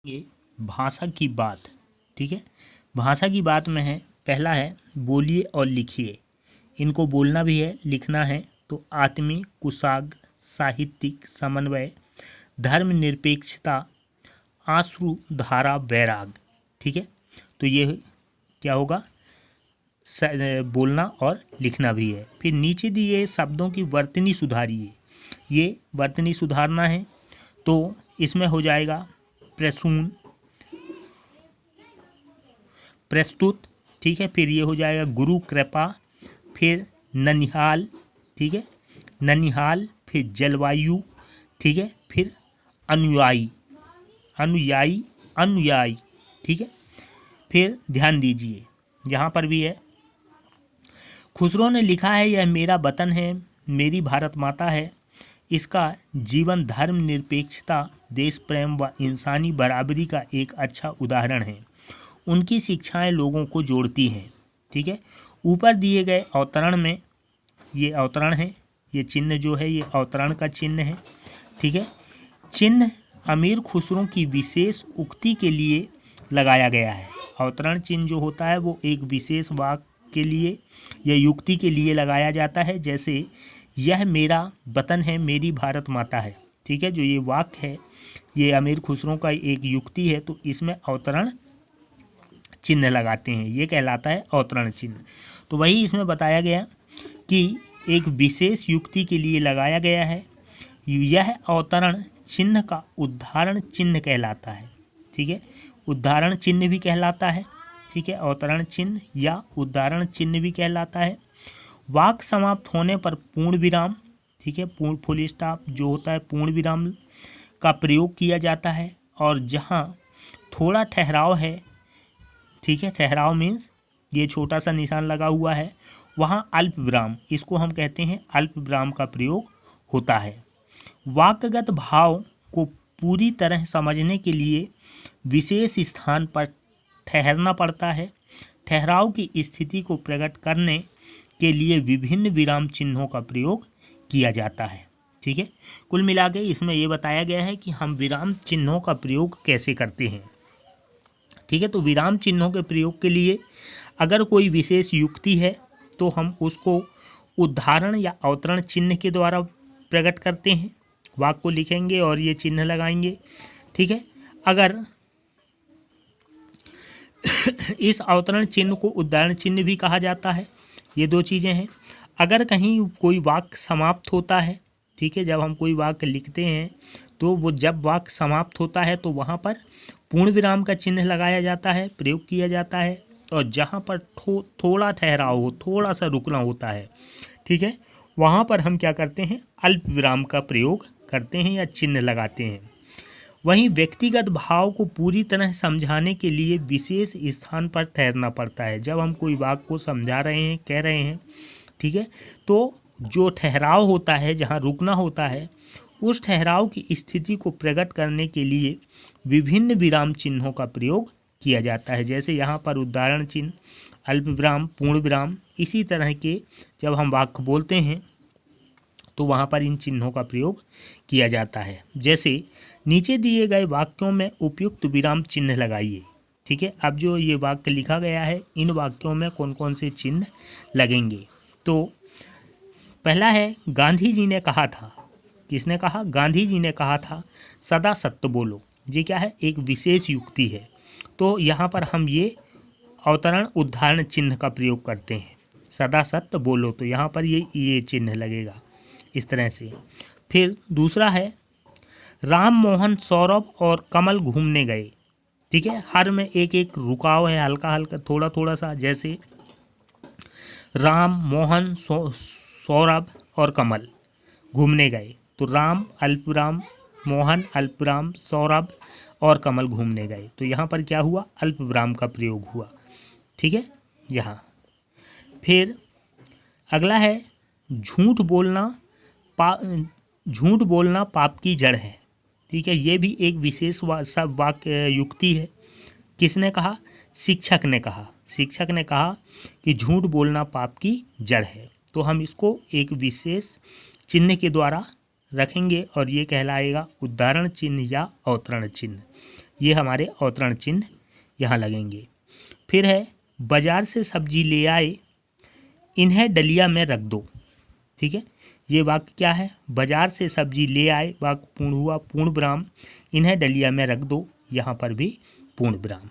ये भाषा की बात। ठीक है, भाषा की बात में है, पहला है बोलिए और लिखिए। इनको बोलना भी है, लिखना है। तो आत्मीय, कुशाग्र, साहित्यिक, समन्वय, धर्मनिरपेक्षता, आश्रु धारा, वैराग। ठीक है, तो ये क्या होगा, बोलना और लिखना भी है। फिर नीचे दिए शब्दों की वर्तनी सुधारिए। ये वर्तनी सुधारना है, तो इसमें हो जाएगा प्रसून, प्रस्तुत। ठीक है, फिर ये हो जाएगा गुरु कृपा, फिर ननिहाल। ठीक है, ननिहाल, फिर जलवायु। ठीक है, फिर अनुयायी, अनुयायी, अनुयायी। ठीक है, फिर ध्यान दीजिए यहाँ पर भी है, खुसरो ने लिखा है, यह मेरा वतन है, मेरी भारत माता है। इसका जीवन धर्म निरपेक्षता, देश प्रेम व इंसानी बराबरी का एक अच्छा उदाहरण है। उनकी शिक्षाएं लोगों को जोड़ती हैं। ठीक है, ऊपर दिए गए अवतरण में, ये अवतरण है, ये चिन्ह जो है ये अवतरण का चिन्ह है। ठीक है, चिन्ह अमीर खुसरो की विशेष उक्ति के लिए लगाया गया है। अवतरण चिन्ह जो होता है वो एक विशेष वाक्य के लिए या युक्ति के लिए लगाया जाता है। जैसे यह मेरा वतन है, मेरी भारत माता है। ठीक है, जो ये वाक्य है ये अमीर खुसरो का एक युक्ति है, तो इसमें अवतरण चिन्ह लगाते हैं, ये कहलाता है अवतरण चिन्ह। तो वही इसमें बताया गया कि एक विशेष युक्ति के लिए लगाया गया है। यह अवतरण चिन्ह का उदाहरण चिन्ह कहलाता है। ठीक है, उदाहरण चिन्ह भी कहलाता है। ठीक है, अवतरण चिन्ह या उदाहरण चिन्ह भी कहलाता है। वाक्य समाप्त होने पर पूर्ण विराम, ठीक है, पूर्ण फुल स्टॉप जो होता है पूर्ण विराम का प्रयोग किया जाता है। और जहाँ थोड़ा ठहराव है, ठीक है, ठहराव मीन्स ये छोटा सा निशान लगा हुआ है, वहाँ अल्प विराम, इसको हम कहते हैं अल्प विराम का प्रयोग होता है। वाक्यगत भाव को पूरी तरह समझने के लिए विशेष स्थान पर ठहरना पड़ता है। ठहराव की स्थिति को प्रकट करने के लिए विभिन्न विराम चिन्हों का प्रयोग किया जाता है। ठीक है, कुल मिला के इसमें यह बताया गया है कि हम विराम चिन्हों का प्रयोग कैसे करते हैं। ठीक है, तो विराम चिन्हों के प्रयोग के लिए अगर कोई विशेष युक्ति है तो हम उसको उदाहरण या अवतरण चिन्ह के द्वारा प्रकट करते हैं, वाक्य को लिखेंगे और ये चिन्ह लगाएंगे। ठीक है, अगर इस अवतरण चिन्ह को उदाहरण चिन्ह भी कहा जाता है। ये दो चीज़ें हैं। अगर कहीं कोई वाक्य समाप्त होता है, ठीक है, जब हम कोई वाक्य लिखते हैं तो वो जब वाक्य समाप्त होता है तो वहाँ पर पूर्ण विराम का चिन्ह लगाया जाता है, प्रयोग किया जाता है। और जहाँ पर थोड़ा ठहराव हो, थोड़ा सा रुकना होता है, ठीक है, वहाँ पर हम क्या करते हैं, अल्प विराम का प्रयोग करते हैं या चिन्ह लगाते हैं। वहीं व्यक्तिगत भाव को पूरी तरह समझाने के लिए विशेष स्थान पर ठहरना पड़ता है। जब हम कोई वाक्य को समझा रहे हैं, कह रहे हैं, ठीक है, तो जो ठहराव होता है, जहाँ रुकना होता है, उस ठहराव की स्थिति को प्रकट करने के लिए विभिन्न विराम चिन्हों का प्रयोग किया जाता है। जैसे यहाँ पर उदाहरण चिन्ह, अल्प विराम, पूर्ण विराम, इसी तरह के जब हम वाक्य बोलते हैं तो वहाँ पर इन चिन्हों का प्रयोग किया जाता है। जैसे नीचे दिए गए वाक्यों में उपयुक्त विराम चिन्ह लगाइए। ठीक है, अब जो ये वाक्य लिखा गया है, इन वाक्यों में कौन कौन से चिन्ह लगेंगे। तो पहला है, गांधी जी ने कहा था। किसने कहा? गांधी जी ने कहा था, सदा सत्य बोलो। ये क्या है, एक विशेष युक्ति है। तो यहाँ पर हम ये अवतरण उदाहरण चिन्ह का प्रयोग करते हैं, सदा सत्य बोलो, तो यहाँ पर ये चिन्ह लगेगा इस तरह से। फिर दूसरा है, राम मोहन सौरभ और कमल घूमने गए। ठीक है, हर में एक एक रुकाव है, हल्का हल्का थोड़ा थोड़ा सा। जैसे राम मोहन सौरभ और कमल घूमने गए, तो राम अल्पविराम, मोहन अल्पविराम, सौरभ और कमल घूमने गए, तो यहाँ पर क्या हुआ, अल्पविराम का प्रयोग हुआ। ठीक है, यहाँ फिर अगला है, झूठ बोलना पाप की जड़ है। ठीक है, ये भी एक विशेष सब वाक्य युक्ति है। किसने कहा? शिक्षक ने कहा। शिक्षक ने कहा कि झूठ बोलना पाप की जड़ है, तो हम इसको एक विशेष चिन्ह के द्वारा रखेंगे और ये कहलाएगा उदाहरण चिन्ह या अवतरण चिन्ह। ये हमारे अवतरण चिन्ह यहाँ लगेंगे। फिर है बाजार से सब्जी ले आए, इन्हें डलिया में रख दो। ठीक है, ये वाक्य क्या है? बाजार से सब्जी ले आए, वाक्य पूर्ण हुआ, पूर्ण विराम, इन्हें डलिया में रख दो, यहाँ पर भी पूर्ण विराम।